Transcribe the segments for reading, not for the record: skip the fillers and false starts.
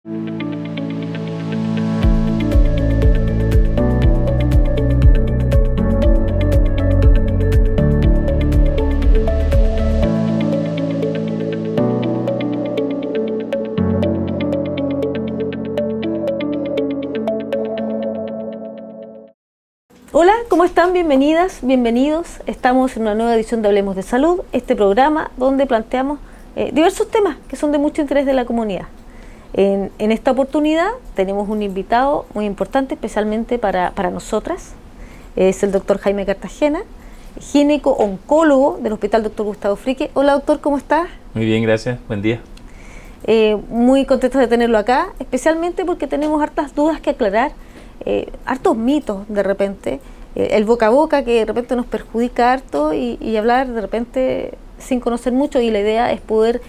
Hola, ¿cómo están? Bienvenidas, bienvenidos. Estamos en una nueva edición de Hablemos de Salud, este programa donde planteamos diversos temas que son de mucho interés de la comunidad. En esta oportunidad tenemos un invitado muy importante, especialmente para nosotras. Es el doctor Jaime Cartagena, gineco-oncólogo del Hospital Dr. Gustavo Fricke. Hola doctor, ¿cómo estás? Muy bien, gracias. Buen día. Muy contentos de tenerlo acá, especialmente porque tenemos hartas dudas que aclarar, hartos mitos de repente, el boca a boca que de repente nos perjudica harto y hablar de repente sin conocer mucho, y la idea es poder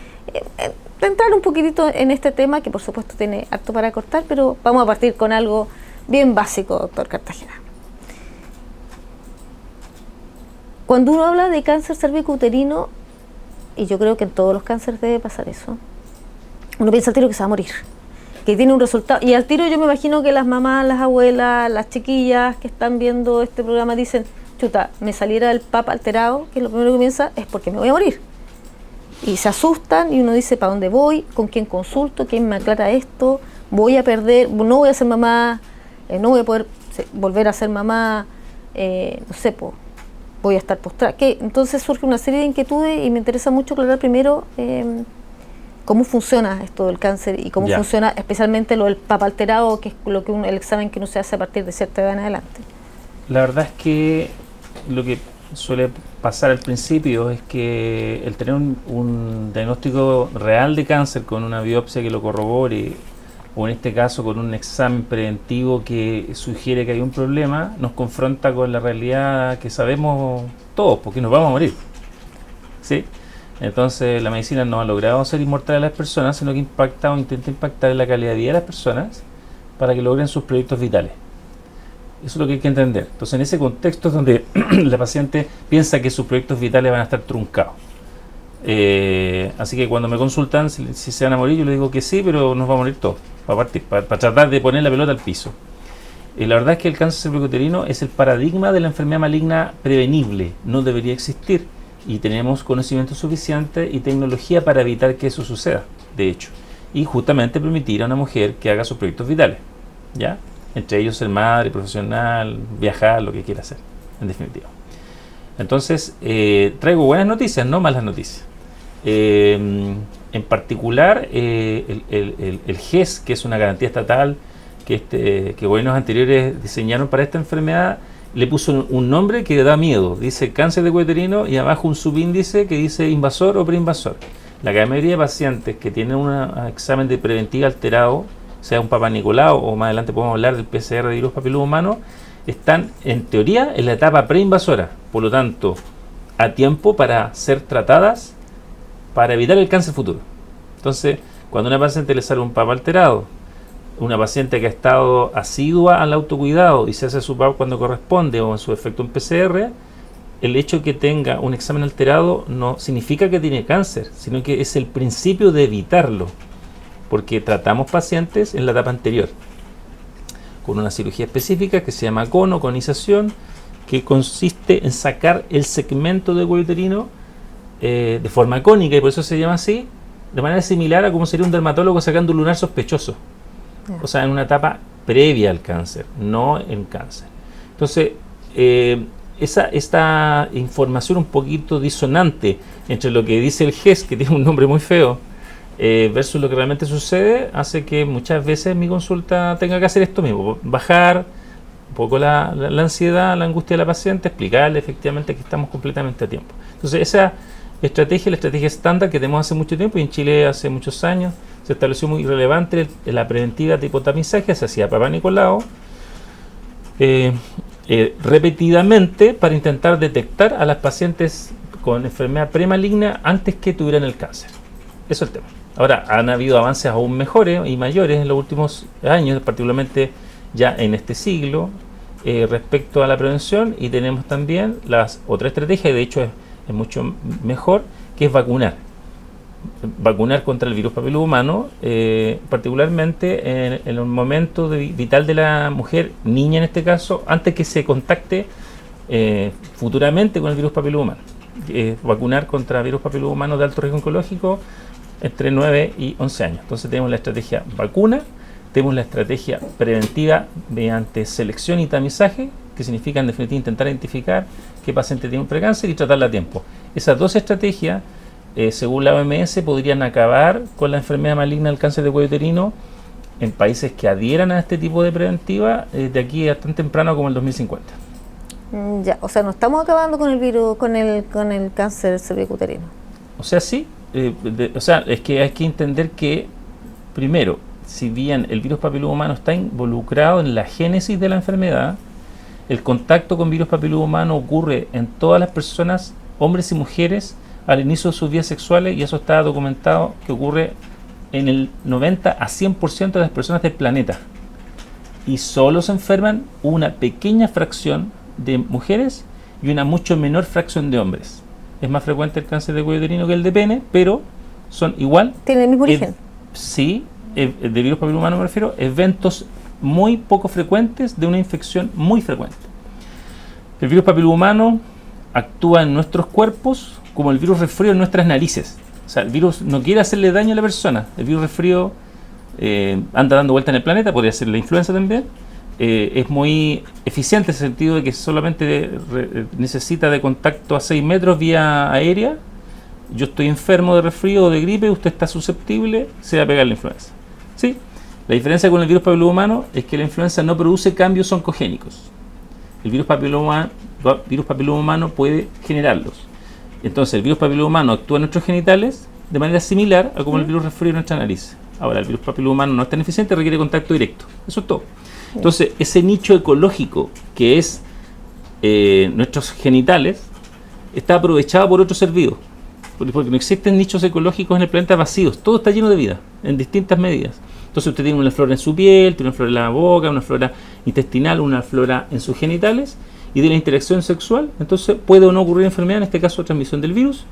entrar un poquitito en este tema que por supuesto tiene harto para cortar, pero vamos a partir con algo bien básico, doctor Cartagena. Cuando uno habla de cáncer cervicouterino, y yo creo que en todos los cánceres debe pasar eso, uno piensa al tiro que se va a morir, que tiene un resultado, y al tiro yo me imagino que las mamás, las abuelas, las chiquillas que están viendo este programa dicen, chuta, me saliera el papa alterado, que es lo primero que piensa, es porque me voy a morir. Y se asustan y uno dice, ¿para dónde voy? ¿Con quién consulto? ¿Quién me aclara esto? ¿Voy a perder? ¿No voy a ser mamá? ¿No voy a poder volver a ser mamá? No sé, voy a estar postrada. Entonces surge una serie de inquietudes y me interesa mucho aclarar primero cómo funciona esto del cáncer y cómo funciona especialmente lo del papa alterado, que es lo que el examen que uno se hace a partir de cierta edad en adelante. La verdad es que lo que suele pasar al principio es que el tener un diagnóstico real de cáncer con una biopsia que lo corrobore, o en este caso con un examen preventivo que sugiere que hay un problema, nos confronta con la realidad que sabemos todos, porque nos vamos a morir, ¿sí? Entonces la medicina no ha logrado hacer inmortal a las personas, sino que impacta o intenta impactar en la calidad de vida de las personas para que logren sus proyectos vitales. Eso es lo que hay que entender. Entonces en ese contexto es donde la paciente piensa que sus proyectos vitales van a estar truncados. Así que cuando me consultan si se van a morir, yo les digo que sí, pero nos va a morir todos, para partir, para tratar de poner la pelota al piso. La verdad es que el cáncer cervicouterino es el paradigma de la enfermedad maligna prevenible, no debería existir. Y tenemos conocimiento suficiente y tecnología para evitar que eso suceda, de hecho, y justamente permitir a una mujer que haga sus proyectos vitales, ¿ya? Entre ellos ser madre, profesional, viajar, lo que quiera hacer, en definitiva. Entonces, traigo buenas noticias, no malas noticias. En particular, el GES, que es una garantía estatal que gobiernos anteriores diseñaron para esta enfermedad, le puso un nombre que da miedo, dice cáncer de cuello uterino, y abajo un subíndice que dice invasor o preinvasor. La gran mayoría de pacientes que tienen un examen de preventiva alterado, sea un Papa Nicolau o más adelante podemos hablar del PCR de virus papiloma humano, están en teoría en la etapa preinvasora, por lo tanto a tiempo para ser tratadas para evitar el cáncer futuro. Entonces, cuando a una paciente le sale un Papa alterado, una paciente que ha estado asidua al autocuidado y se hace su PAP cuando corresponde o en su efecto un PCR, el hecho de que tenga un examen alterado no significa que tiene cáncer, sino que es el principio de evitarlo, porque tratamos pacientes en la etapa anterior con una cirugía específica que se llama conización, que consiste en sacar el segmento de cuello uterino de forma cónica, y por eso se llama así, de manera similar a como sería un dermatólogo sacando un lunar sospechoso. O sea, en una etapa previa al cáncer, no en cáncer. Entonces, esta información un poquito disonante entre lo que dice el GES, que tiene un nombre muy feo, versus lo que realmente sucede, hace que muchas veces mi consulta tenga que hacer esto mismo, bajar un poco la ansiedad, la angustia de la paciente, explicarle efectivamente que estamos completamente a tiempo. Entonces, esa estrategia, la estrategia estándar que tenemos hace mucho tiempo, y en Chile hace muchos años, se estableció muy relevante la preventiva tipo tamizaje, se hacía Papa Nicolau repetidamente para intentar detectar a las pacientes con enfermedad premaligna antes que tuvieran el cáncer. Eso es el tema. Ahora, han habido avances aún mejores y mayores en los últimos años, particularmente ya en este siglo, respecto a la prevención, y tenemos también otra estrategia, y de hecho es mucho mejor, que es vacunar. vacunar contra el virus papiloma humano, particularmente en un momento vital de la mujer, niña en este caso, antes que se contacte futuramente con el virus papiloma humano. Vacunar contra virus papiloma humano de alto riesgo oncológico entre 9 y 11 años. Entonces tenemos la estrategia vacuna, tenemos la estrategia preventiva mediante selección y tamizaje, que significa en definitiva intentar identificar qué paciente tiene un precáncer y tratarla a tiempo. Esas dos estrategias, según la OMS, podrían acabar con la enfermedad maligna del cáncer de cuello uterino en países que adhieran a este tipo de preventiva de aquí a tan temprano como el 2050. Ya, o sea, no estamos acabando con el virus, con el cáncer cervicuterino. O sea, sí, es que hay que entender que, primero, si bien el virus papiloma humano está involucrado en la génesis de la enfermedad, el contacto con virus papiloma humano ocurre en todas las personas, hombres y mujeres, al inicio de sus vidas sexuales, y eso está documentado que ocurre en el 90 a 100% de las personas del planeta. Y solo se enferman una pequeña fracción de mujeres y una mucho menor fracción de hombres. Es más frecuente el cáncer de cuello uterino que el de pene, pero son igual. ¿Tienen el mismo origen? Sí, de virus papiloma humano me refiero, eventos muy poco frecuentes de una infección muy frecuente. El virus papiloma humano actúa en nuestros cuerpos como el virus resfrío en nuestras narices. O sea, el virus no quiere hacerle daño a la persona. El virus resfrío anda dando vuelta en el planeta, podría ser la influenza también. Es muy eficiente en el sentido de que solamente necesita de contacto a 6 metros vía aérea. Yo estoy enfermo de resfrío o de gripe, usted está susceptible, se va a pegar la influenza. ¿Sí? La diferencia con el virus papiloma humano es que la influenza no produce cambios oncogénicos. El virus papiloma humano puede generarlos. Entonces el virus papiloma humano actúa en nuestros genitales de manera similar a como el virus resfrío en nuestra nariz. Ahora, el virus papiloma humano no es tan eficiente, requiere contacto directo. Eso es todo. Entonces, ese nicho ecológico que es nuestros genitales está aprovechado por otros ser vivos. Porque no existen nichos ecológicos en el planeta vacíos. Todo está lleno de vida, en distintas medidas. Entonces usted tiene una flora en su piel, tiene una flora en la boca, una flora intestinal, una flora en sus genitales, y de la interacción sexual, entonces puede o no ocurrir enfermedad, en este caso transmisión del virus,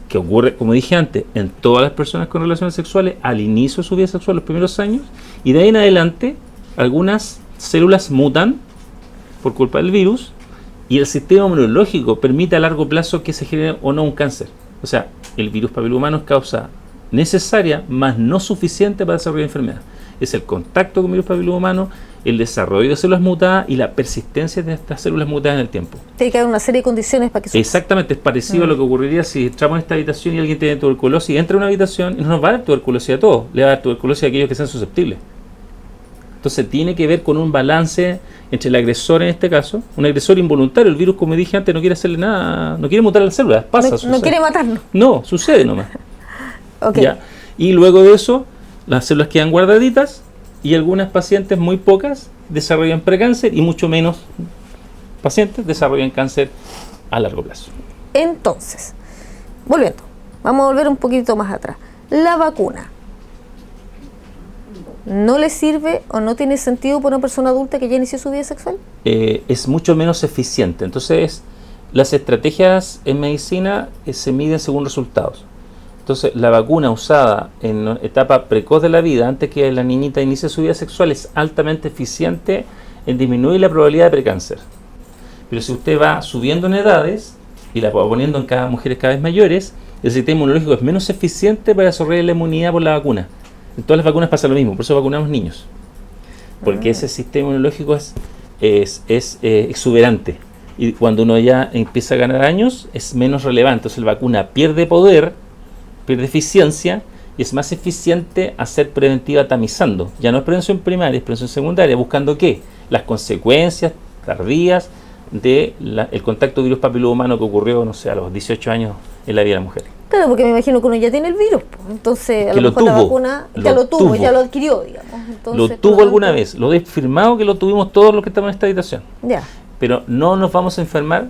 que ocurre, como dije antes, en todas las personas con relaciones sexuales al inicio de su vida sexual, los primeros años, y de ahí en adelante algunas células mutan por culpa del virus, y el sistema inmunológico permite a largo plazo que se genere o no un cáncer. O sea, el virus papiloma humano es causa necesaria, más no suficiente para desarrollar enfermedad. Es el contacto con virus papiloma humano, el desarrollo de células mutadas y la persistencia de estas células mutadas en el tiempo. Tiene que haber una serie de condiciones para que eso... Exactamente, es parecido a lo que ocurriría si entramos en esta habitación y alguien tiene tuberculosis, entra a una habitación y no nos va a dar tuberculosis a todos, le va a dar tuberculosis a aquellos que sean susceptibles. Entonces tiene que ver con un balance entre el agresor, en este caso, un agresor involuntario. El virus, como dije antes, no quiere hacerle nada, no quiere mutar a las células, pasa, no quiere matarnos. No, sucede nomás. Okay. ¿Ya? Y luego de eso, las células quedan guardaditas y algunas pacientes, muy pocas, desarrollan precáncer y mucho menos pacientes desarrollan cáncer a largo plazo. Entonces, volviendo, vamos a volver un poquito más atrás. La vacuna, ¿no le sirve o no tiene sentido para una persona adulta que ya inició su vida sexual? Es mucho menos eficiente. Entonces, las estrategias en medicina se miden según resultados. Entonces, la vacuna usada en etapa precoz de la vida, antes que la niñita inicie su vida sexual, es altamente eficiente en disminuir la probabilidad de precáncer. Pero si usted va subiendo en edades y la va poniendo en cada mujeres cada vez mayores, el sistema inmunológico es menos eficiente para desarrollar la inmunidad por la vacuna. En todas las vacunas pasa lo mismo, por eso vacunamos niños. Porque ese sistema inmunológico es exuberante. Y cuando uno ya empieza a ganar años, es menos relevante. Entonces la vacuna pierde poder, pierde eficiencia, y es más eficiente hacer preventiva tamizando. Ya no es prevención primaria, es prevención secundaria. ¿Buscando qué? Las consecuencias tardías del contacto virus papiloma humano que ocurrió, no sé, a los 18 años en la vida de la mujer. Claro, porque me imagino que uno ya tiene el virus, pues. Entonces a lo mejor la vacuna ya lo tuvo, ya lo adquirió, digamos. Entonces, lo tuvo alguna vez, lo he firmado que lo tuvimos todos los que estamos en esta habitación. Ya. Pero no nos vamos a enfermar,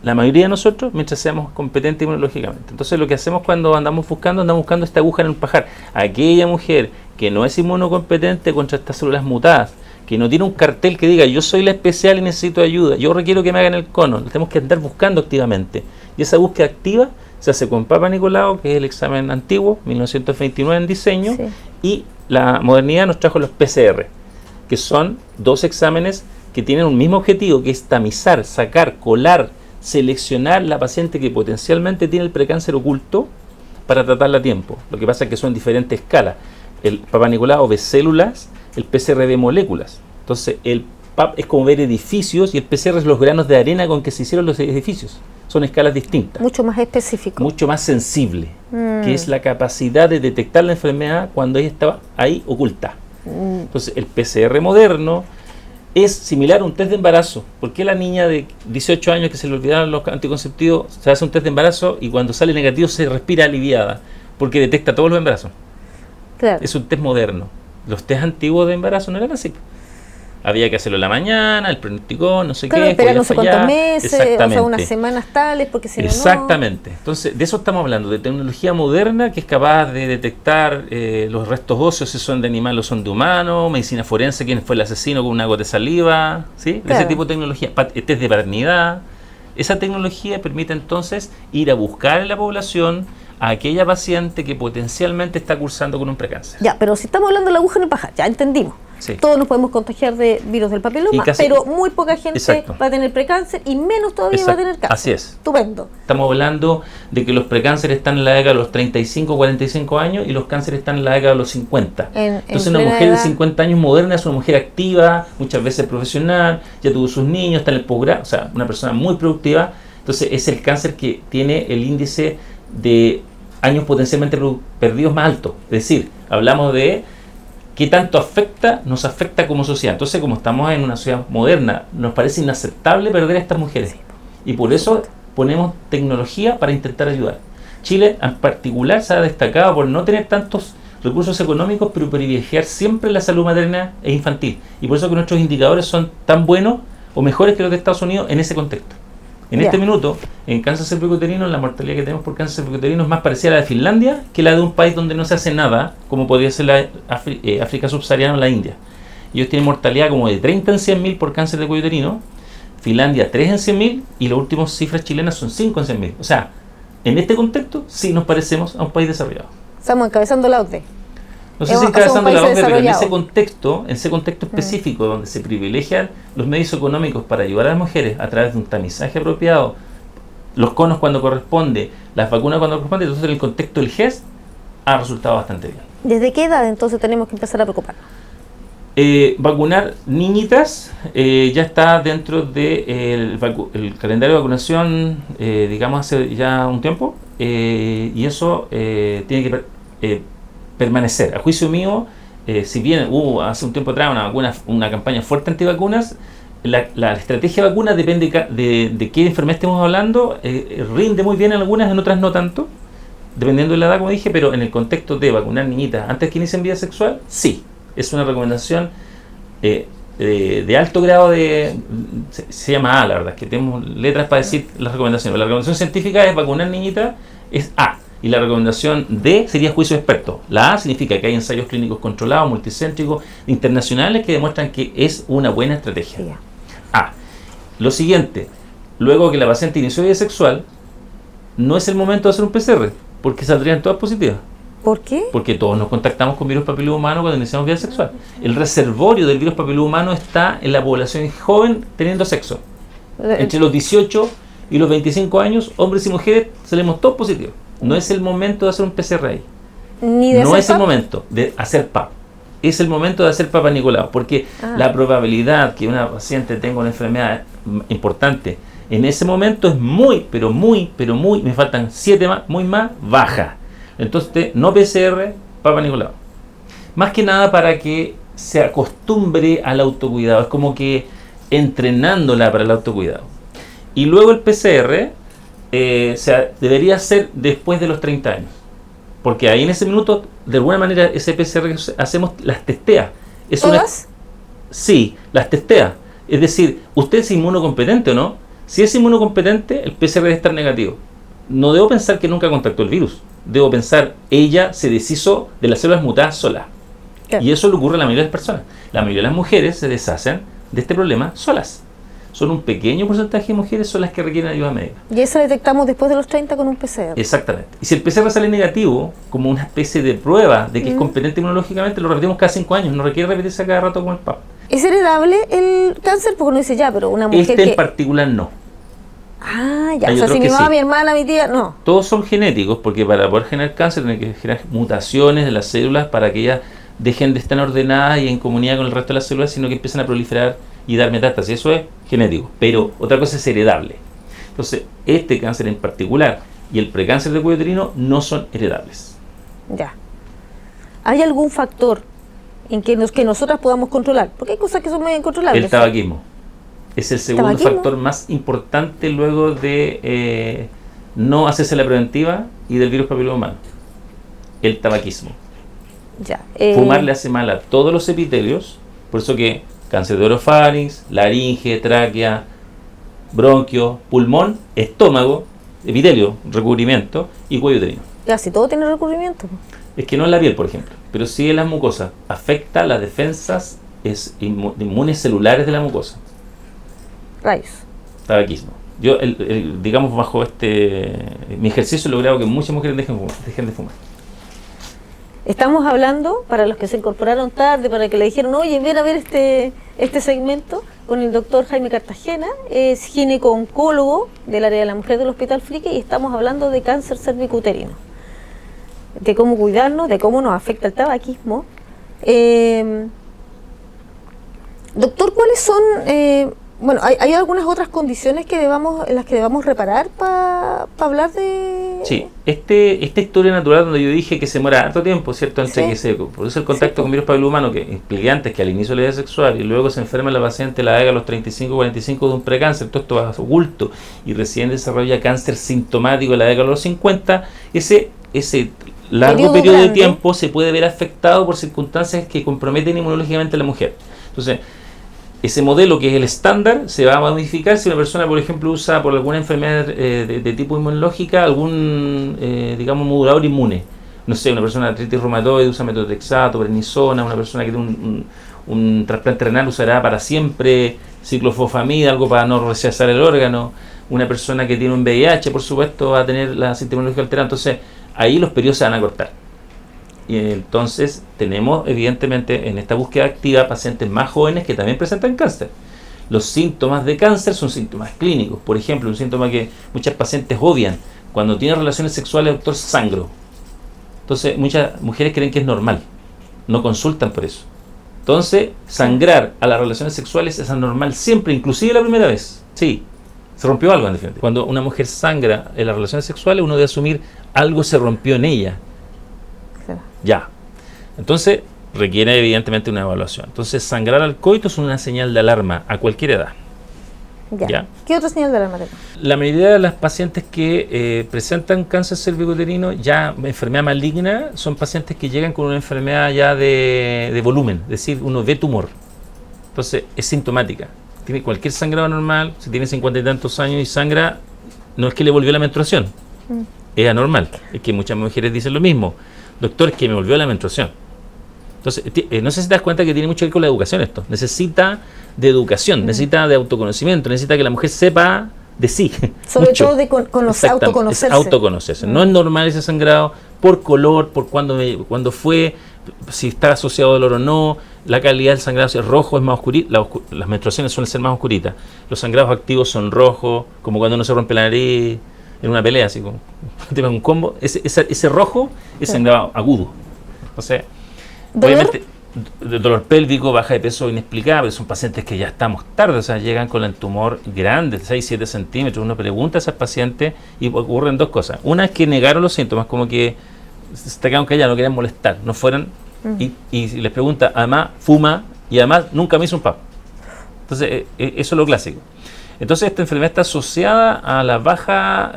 la mayoría de nosotros, mientras seamos competentes inmunológicamente. Entonces lo que hacemos cuando andamos buscando esta aguja en un pajar. Aquella mujer que no es inmunocompetente contra estas células mutadas, que no tiene un cartel que diga yo soy la especial y necesito ayuda, yo requiero que me hagan el cono, lo tenemos que andar buscando activamente. Y esa búsqueda activa se hace con Papa Nicolau, que es el examen antiguo, 1929 en diseño, Sí. y la modernidad nos trajo los PCR, que son 2 exámenes que tienen un mismo objetivo, que es tamizar, sacar, colar, seleccionar la paciente que potencialmente tiene el precáncer oculto para tratarla a tiempo. Lo que pasa es que son diferentes escalas. El Papa Nicolau ve células, el PCR ve moléculas. Entonces, el PAP es como ver edificios y el PCR es los granos de arena con que se hicieron los edificios. Son escalas distintas. Mucho más específico. Mucho más sensible, que es la capacidad de detectar la enfermedad cuando ella estaba ahí oculta. Entonces, el PCR moderno es similar a un test de embarazo. ¿Por qué la niña de 18 años que se le olvidaron los anticonceptivos se hace un test de embarazo y cuando sale negativo se respira aliviada? Porque detecta todos los embarazos. Claro. Es un test moderno. Los test antiguos de embarazo no eran así. Había que hacerlo en la mañana, el pronóstico, no sé Claro, qué. esperar podía no sé fallar. cuántos meses, o Exactamente. sea, unas semanas tales, porque si no, Exactamente. Entonces, de eso estamos hablando, de tecnología moderna que es capaz de detectar los restos óseos, si son de animal o son de humano, medicina forense, quién fue el asesino con una gota de saliva, ¿sí? Claro. Ese tipo de tecnología, test de paternidad. Esa tecnología permite entonces ir a buscar en la población a aquella paciente que potencialmente está cursando con un precáncer. Ya, pero si estamos hablando de la aguja en el pajar, ya entendimos. Sí. Todos nos podemos contagiar de virus del Y papiloma, casi- pero muy poca gente Exacto. va a tener precáncer y menos todavía va a Exacto. tener cáncer. Así es. Estupendo. Estamos hablando de que los precánceres están en la década de los 35, 45 años y los cánceres están en la década de los 50. Entonces una plena mujer de edad. 50 años moderna es una mujer activa, muchas veces profesional, ya tuvo sus niños, está en el posgrado, o sea, una persona muy productiva. Entonces es el cáncer que tiene el índice de años potencialmente perdidos más alto. Es decir, hablamos de qué tanto nos afecta como sociedad. Entonces, como estamos en una sociedad moderna, nos parece inaceptable perder a estas mujeres. Y por eso ponemos tecnología para intentar ayudar. Chile, en particular, se ha destacado por no tener tantos recursos económicos, pero privilegiar siempre la salud materna e infantil. Y por eso que nuestros indicadores son tan buenos o mejores que los de Estados Unidos en ese contexto. En Ya. este minuto, en cáncer cervicuterino, la mortalidad que tenemos por cáncer cervicuterino es más parecida a la de Finlandia que la de un país donde no se hace nada, como podría ser la África subsahariana o la India. Ellos tienen mortalidad como de 30 en 100.000 por cáncer de cuello uterino, Finlandia 3 en 100.000 y las últimas cifras chilenas son 5 en 100.000. O sea, en este contexto sí nos parecemos a un país desarrollado. Estamos encabezando la OCDE. No sé Es si un encabezando país la OCDE, pero en desarrollado. ese contexto específico donde se privilegian los medios económicos para ayudar a las mujeres a través de un tamizaje apropiado, los conos cuando corresponde, las vacunas cuando corresponde, entonces en el contexto del GES ha resultado bastante bien. ¿Desde qué edad entonces tenemos que empezar a preocuparnos? Vacunar niñitas ya está dentro del el calendario de vacunación, digamos, hace ya un tiempo, y eso tiene que permanecer. A juicio mío, si bien hubo hace un tiempo atrás una campaña fuerte antivacunas, la estrategia de vacuna depende de qué enfermedad estemos hablando, rinde muy bien en algunas, en otras no tanto, dependiendo de la edad, como dije, pero en el contexto de vacunar niñitas antes que inicien vida sexual, sí. Es una recomendación de alto grado se llama A, la verdad, que tenemos letras para decir las recomendaciones. La recomendación científica es vacunar niñitas, es A. Y la recomendación D sería juicio experto. La A significa que hay ensayos clínicos controlados, multicéntricos, internacionales, que demuestran que es una buena estrategia. Sí, ya. A. Lo siguiente, luego que la paciente inició vida sexual, no es el momento de hacer un PCR, porque saldrían todas positivas. ¿Por qué? Porque todos nos contactamos con virus papiloma humano cuando iniciamos vida sexual. El reservorio del virus papiloma humano está en la población joven teniendo sexo. Entre los 18 y los 25 años, hombres y mujeres, salimos todos positivos. No es el momento de hacer un PCR ahí. Ni de No hacer es el PAP. momento de hacer PAP. Es el momento de hacer Papa Nicolau, porque la probabilidad que una paciente tenga una enfermedad importante en ese momento es muy, me faltan 7 más, muy más baja. Entonces, no PCR, Papa Nicolau. Más que nada para que se acostumbre al autocuidado. Es como que entrenándola para el autocuidado. Y luego el PCR debería ser después de los 30 años. Porque ahí en ese minuto, de alguna manera, ese PCR que hacemos, las testea. ¿Todas? Sí, las testea. Es decir, ¿usted es inmunocompetente o no? Si es inmunocompetente, el PCR debe estar negativo. No debo pensar que nunca contactó el virus. Debo pensar, ella se deshizo de las células mutadas sola. Claro. Y eso le ocurre a la mayoría de las personas. La mayoría de las mujeres se deshacen de este problema solas. son un pequeño porcentaje de mujeres son las que requieren ayuda médica. Y esa detectamos después de los 30 con un PCR. Exactamente. Y si el PCR sale negativo, como una especie de prueba de que es competente inmunológicamente, lo repetimos cada 5 años, no requiere repetirse cada rato como el PAP. ¿Es heredable el cáncer? Porque uno dice ya, pero una mujer en particular no. Ah, ya. Hay O sea, otros si mi que mamá, sí. mi hermana, mi tía, no. Todos son genéticos, porque para poder generar cáncer tienen que generar mutaciones de las células para que ellas dejen de estar ordenadas y en comunidad con el resto de las células, sino que empiezan a proliferar y dar metástasis. Eso es genético. Pero otra cosa es heredable. Entonces, este cáncer en particular y el precáncer de cuello uterino no son heredables. Ya. ¿Hay algún factor en que nosotras podamos controlar? Porque hay cosas que son muy incontrolables. El tabaquismo. Es el segundo ¿Tabaquismo? factor más importante luego de no hacerse la preventiva y del virus papiloma humano. El tabaquismo. Ya. Fumar le hace mal a todos los epitelios, por eso que cáncer de orofarinx, laringe, tráquea, bronquio, pulmón, estómago, epitelio, recubrimiento y cuello uterino. Casi todo tiene recubrimiento. Es que no en la piel, por ejemplo, pero sí en las mucosas. Afecta las defensas inmunes celulares de la mucosa. Rayos. Tabaquismo. Yo, digamos, bajo mi ejercicio he logrado que muchas mujeres dejen de fumar. Estamos hablando, para los que se incorporaron tarde, para que le dijeron, oye, ven a ver este segmento, con el doctor Jaime Cartagena, es gineco-oncólogo del área de la mujer del Hospital Frique, y estamos hablando de cáncer cervicuterino, de cómo cuidarnos, de cómo nos afecta el tabaquismo. Doctor, ¿cuáles son, bueno, hay algunas otras condiciones en las que debamos reparar para hablar de...? Sí, esta historia natural donde yo dije que se muera harto tiempo, ¿cierto? Entre Sí. que se produce el contacto con virus papiloma humano, que expliqué antes que al inicio de la vida sexual y luego se enferma la paciente, la haga a los 35-45 de un precáncer, todo esto va oculto y recién desarrolla cáncer sintomático a la década de los 50, ese largo periodo de tiempo se puede ver afectado por circunstancias que comprometen inmunológicamente a la mujer. Entonces, ese modelo que es el estándar se va a modificar si una persona, por ejemplo, usa por alguna enfermedad de tipo inmunológica algún, digamos, modulador inmune. No sé, una persona de artritis reumatoide usa metotrexato, prednisona, una persona que tiene un trasplante renal usará para siempre ciclofosfamida, algo para no rechazar el órgano. Una persona que tiene un VIH, por supuesto, va a tener la sistema inmunológico alterado. Entonces, ahí los periodos se van a cortar. Y entonces tenemos evidentemente en esta búsqueda activa pacientes más jóvenes que también presentan cáncer. Los síntomas de cáncer son síntomas clínicos. Por ejemplo, un síntoma que muchas pacientes obvian: cuando tienen relaciones sexuales, doctor, sangro. Entonces muchas mujeres creen que es normal, no consultan por eso. Entonces, sangrar a las relaciones sexuales es anormal siempre, inclusive la primera vez. Sí, se rompió algo en definitiva. Cuando una mujer sangra en las relaciones sexuales, uno debe asumir algo se rompió en ella. Ya. Entonces, requiere evidentemente una evaluación. Entonces, sangrar al coito es una señal de alarma a cualquier edad. Ya. ¿Qué otra señal de alarma tenemos? La mayoría de las pacientes que presentan cáncer cervicuterino, ya enfermedad maligna, son pacientes que llegan con una enfermedad ya de volumen, es decir, uno ve tumor. Entonces, es sintomática. Tiene cualquier sangrado normal, si tiene 50 y tantos años y sangra, no es que le volvió la menstruación, es anormal. Es que muchas mujeres dicen lo mismo: doctor, es que me volvió la menstruación. Entonces, no sé si te das cuenta que tiene mucho que ver con la educación esto. Necesita de educación, necesita de autoconocimiento, necesita que la mujer sepa de sí. Sobre mucho. todo de autoconocerse. Es autoconocerse. No es normal ese sangrado por color, por cuándo fue, si está asociado al dolor o no, la calidad del sangrado, si es rojo, es más oscurito. Las menstruaciones suelen ser más oscuritas. Los sangrados activos son rojos, como cuando uno se rompe la nariz en una pelea, así como un combo. Ese rojo es sangrado agudo. O sea, obviamente, dolor pélvico, baja de peso inexplicable, son pacientes que ya estamos tarde, o sea, llegan con el tumor grande, 6-7 centímetros. Uno pregunta a esas pacientes y ocurren dos cosas. Una es que negaron los síntomas, como que se quedaron callados, no querían molestar, no fueran, y les pregunta, además fuma y además nunca me hizo un PAP. Entonces, eso es lo clásico. Entonces, esta enfermedad está asociada a la baja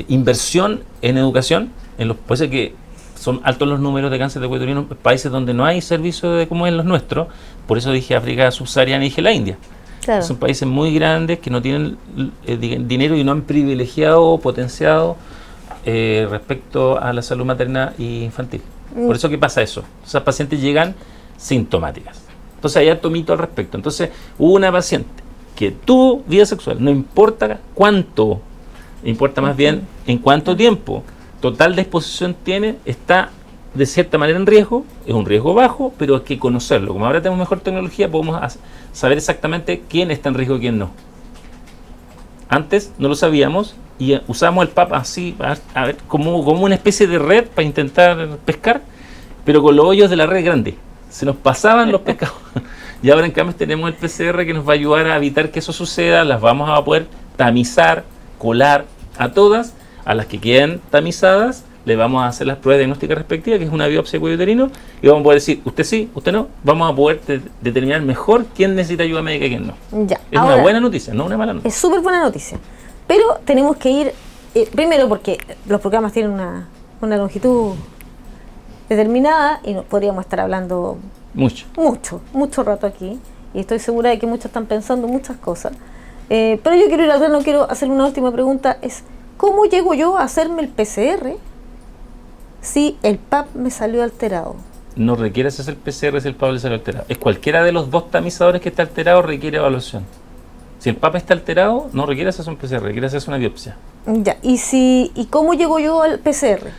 inversión en educación en los países que son altos los números de cáncer de cuello uterino, países donde no hay servicios como en los nuestros. Por eso dije África subsahariana y dije la India. Claro. Son países muy grandes que no tienen dinero y no han privilegiado o potenciado respecto a la salud materna e infantil. Por eso que pasa eso. Esas pacientes llegan sintomáticas. Entonces hay harto mito al respecto. Entonces hubo una paciente que tuvo vida sexual, no importa cuánto, importa más bien en cuánto tiempo total de exposición tiene, está de cierta manera en riesgo, es un riesgo bajo, pero hay que conocerlo. Como ahora tenemos mejor tecnología, podemos saber exactamente quién está en riesgo y quién no. Antes no lo sabíamos y usamos el PAP así, a ver, como una especie de red para intentar pescar, pero con los hoyos de la red grande. Se nos pasaban los pescados. Y ahora en cambio tenemos el PCR que nos va a ayudar a evitar que eso suceda. Las vamos a poder tamizar, colar a todas. A las que queden tamizadas le vamos a hacer las pruebas diagnósticas respectivas, que es una biopsia de cuello uterino, y vamos a poder decir, usted sí, usted no. Vamos a poder determinar mejor quién necesita ayuda médica y quién no. Ya. Es Ahora, una buena noticia, no una mala noticia. Es súper buena noticia. Pero tenemos que ir, primero porque los programas tienen una longitud determinada y podríamos estar hablando mucho rato aquí. Y estoy segura de que muchos están pensando muchas cosas. Pero yo quiero ir al grano, quiero hacer una última pregunta. Es, ¿cómo llego yo a hacerme el PCR si el PAP me salió alterado? No requiere hacer el PCR si el PAP le salió alterado. Es cualquiera de los dos tamizadores que está alterado requiere evaluación. Si el PAP está alterado, no requiere hacerse un PCR, requiere hacerse una biopsia. Ya, ¿y cómo llego yo al PCR?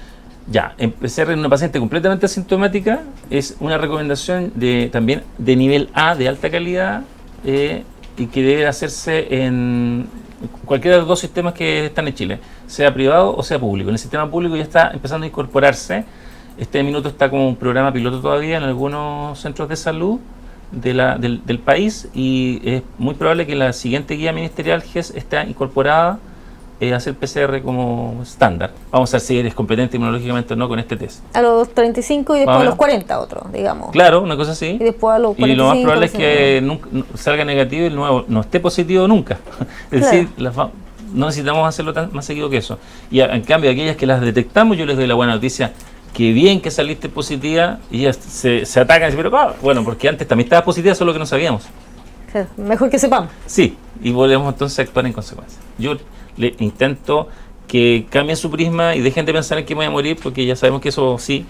Ya, en PCR en una paciente completamente asintomática es una recomendación también de nivel A, de alta calidad, y que debe hacerse en cualquiera de los dos sistemas que están en Chile, sea privado o sea público. En el sistema público ya está empezando a incorporarse. Este minuto está como un programa piloto todavía en algunos centros de salud del país, y es muy probable que la siguiente guía ministerial GES esté incorporada a hacer PCR como estándar. Vamos a ver si eres competente inmunológicamente o no con este test. A los 35 y después a los 40 otro, digamos. Claro, una cosa así. Y después a los 45. Y lo más probable es que nunca salga negativo y el nuevo no esté positivo nunca. Es decir, no necesitamos hacerlo más seguido que eso. Y en cambio, aquellas que las detectamos, yo les doy la buena noticia, que bien que saliste positiva, y ya se atacan y dicen, pero bueno, porque antes también estabas positiva, solo que no sabíamos. Claro, mejor que sepamos. Sí, y volvemos entonces a actuar en consecuencia. Yo le intento que cambien su prisma y dejen de pensar en que me voy a morir, porque ya sabemos que eso sí,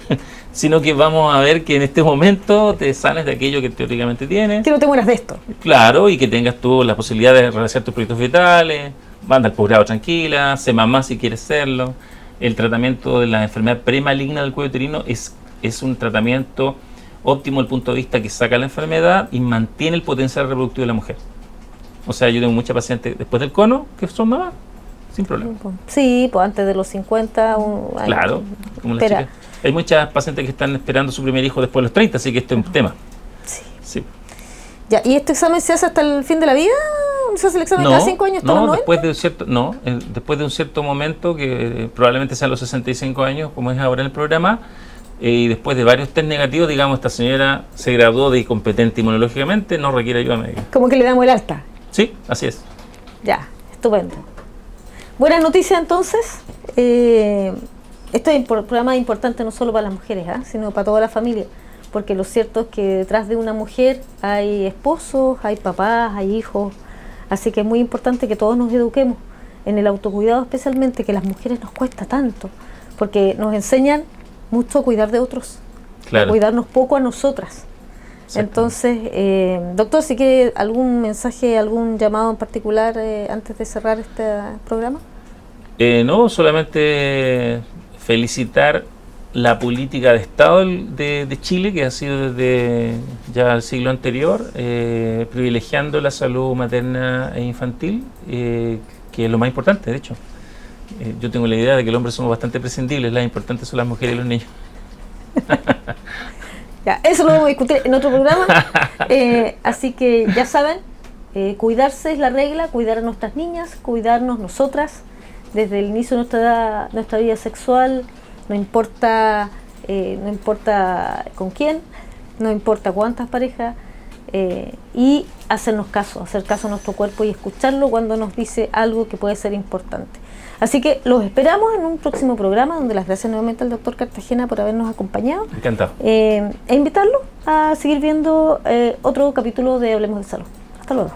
sino que vamos a ver que en este momento te sanes de aquello que teóricamente tienes. Que no te mueras de esto. Claro, y que tengas tú la posibilidad de realizar tus proyectos vitales, anda al posgrado tranquila, sé mamá si quieres serlo. El tratamiento de la enfermedad premaligna del cuello uterino es un tratamiento óptimo desde el punto de vista que saca la enfermedad y mantiene el potencial reproductivo de la mujer. O sea, yo tengo muchas pacientes después del cono que son mamás, sin problema. Sí, pues antes de los 50. Claro, como las chicas. Hay muchas pacientes que están esperando su primer hijo después de los 30, así que este es un tema. Sí. Ya, ¿y este examen se hace hasta el fin de la vida? ¿Se hace el examen cada 5 años? No, después de un cierto momento, que probablemente sean los 65 años, como es ahora en el programa, y después de varios test negativos, digamos, esta señora se graduó de incompetente inmunológicamente, no requiere ayuda médica. Como que le damos el alta. Sí, así es. Ya, estupendo. Buenas noticias entonces. Este es un programa importante no solo para las mujeres, sino para toda la familia, porque lo cierto es que detrás de una mujer hay esposos, hay papás, hay hijos, así que es muy importante que todos nos eduquemos en el autocuidado, especialmente que a las mujeres nos cuesta tanto, porque nos enseñan mucho a cuidar de otros, a cuidarnos poco a nosotras. Entonces, doctor, si quiere algún mensaje, algún llamado en particular antes de cerrar este programa. No, solamente felicitar la política de Estado de Chile, que ha sido desde ya el siglo anterior, privilegiando la salud materna e infantil, que es lo más importante, de hecho. Yo tengo la idea de que los hombres somos bastante prescindibles, las importantes son las mujeres y los niños. Ya, eso lo vamos a discutir en otro programa, así que ya saben, cuidarse es la regla, cuidar a nuestras niñas, cuidarnos nosotras desde el inicio de nuestra vida sexual, no importa con quién, no importa cuántas parejas, y hacernos caso, hacer caso a nuestro cuerpo y escucharlo cuando nos dice algo que puede ser importante. Así que los esperamos en un próximo programa, donde las gracias nuevamente al doctor Cartagena por habernos acompañado. Encantado. E invitarlo a seguir viendo otro capítulo de Hablemos de Salud. Hasta luego.